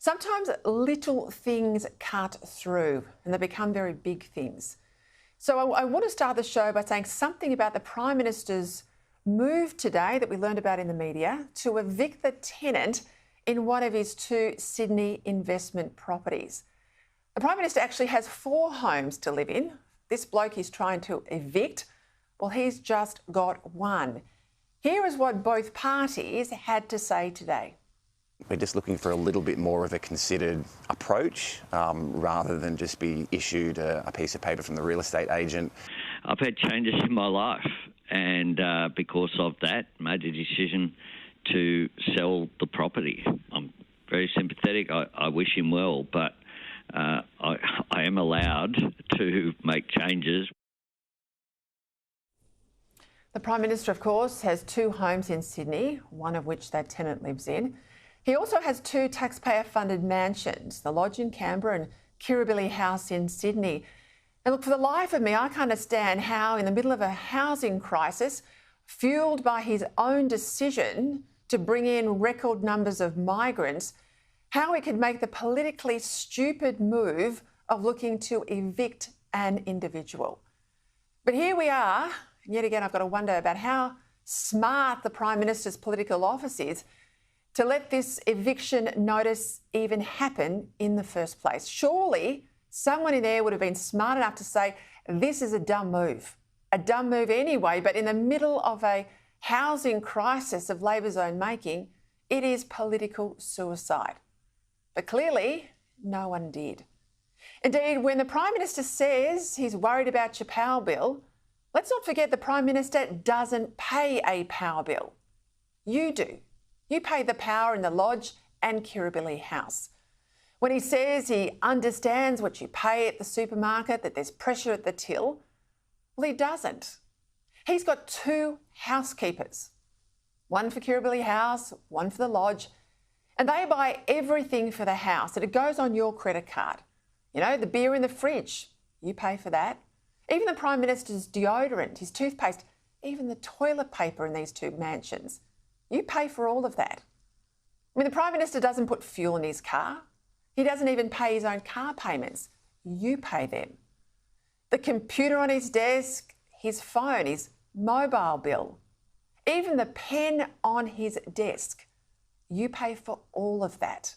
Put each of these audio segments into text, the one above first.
Sometimes little things cut through and they become very big things. So I want to start the show by saying something about the Prime Minister's move today that we learned about in the media to evict the tenant in one of his 2 Sydney investment properties. The Prime Minister actually has 4 homes to live in. This bloke he's trying to evict, well, he's just got 1. Here is what both parties had to say today. We're just looking for a little bit more of a considered approach rather than just be issued a piece of paper from the real estate agent. I've had changes in my life and because of that made a decision to sell the property. I'm very sympathetic. I wish him well, but I am allowed to make changes. The Prime Minister, of course, has 2 homes in Sydney, one of which that tenant lives in. He also has 2 taxpayer-funded mansions, the Lodge in Canberra and Kirribilli House in Sydney. And look, for the life of me, I can't understand how, in the middle of a housing crisis, fuelled by his own decision to bring in record numbers of migrants, how he could make the politically stupid move of looking to evict an individual. But here we are, and yet again I've got to wonder about how smart the Prime Minister's political office is to let this eviction notice even happen in the first place. Surely someone in there would have been smart enough to say, this is a dumb move anyway, but in the middle of a housing crisis of Labor's own making, it is political suicide. But clearly, no one did. Indeed, when the Prime Minister says he's worried about your power bill, let's not forget the Prime Minister doesn't pay a power bill. You do. You pay the power in the Lodge and Kirribilli House. When he says he understands what you pay at the supermarket, that there's pressure at the till, well, he doesn't. He's got 2 housekeepers, one for Kirribilli House, one for the Lodge, and they buy everything for the house and it goes on your credit card. You know, the beer in the fridge, you pay for that. Even the Prime Minister's deodorant, his toothpaste, even the toilet paper in these 2 mansions. You pay for all of that. I mean, the Prime Minister doesn't put fuel in his car. He doesn't even pay his own car payments. You pay them. The computer on his desk, his phone, his mobile bill, even the pen on his desk, you pay for all of that.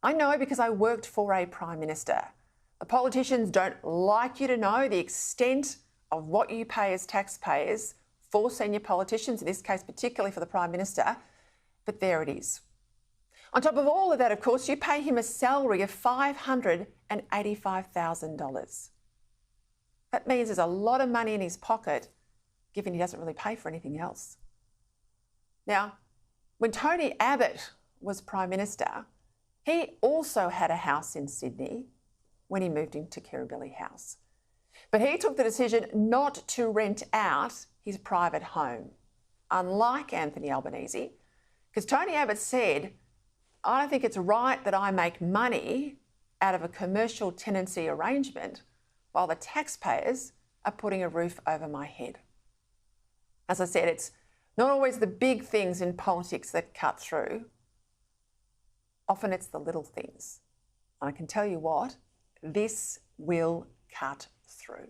I know because I worked for a Prime Minister. The politicians don't like you to know the extent of what you pay as taxpayers for senior politicians, in this case particularly for the Prime Minister, but there it is. On top of all of that, of course, you pay him a salary of $585,000. That means there's a lot of money in his pocket, given he doesn't really pay for anything else. Now, when Tony Abbott was Prime Minister, he also had a house in Sydney when he moved into Kirribilli House. But he took the decision not to rent out his private home, unlike Anthony Albanese, because Tony Abbott said, I don't think it's right that I make money out of a commercial tenancy arrangement while the taxpayers are putting a roof over my head. As I said, it's not always the big things in politics that cut through. Often it's the little things. And I can tell you what, this will cut through.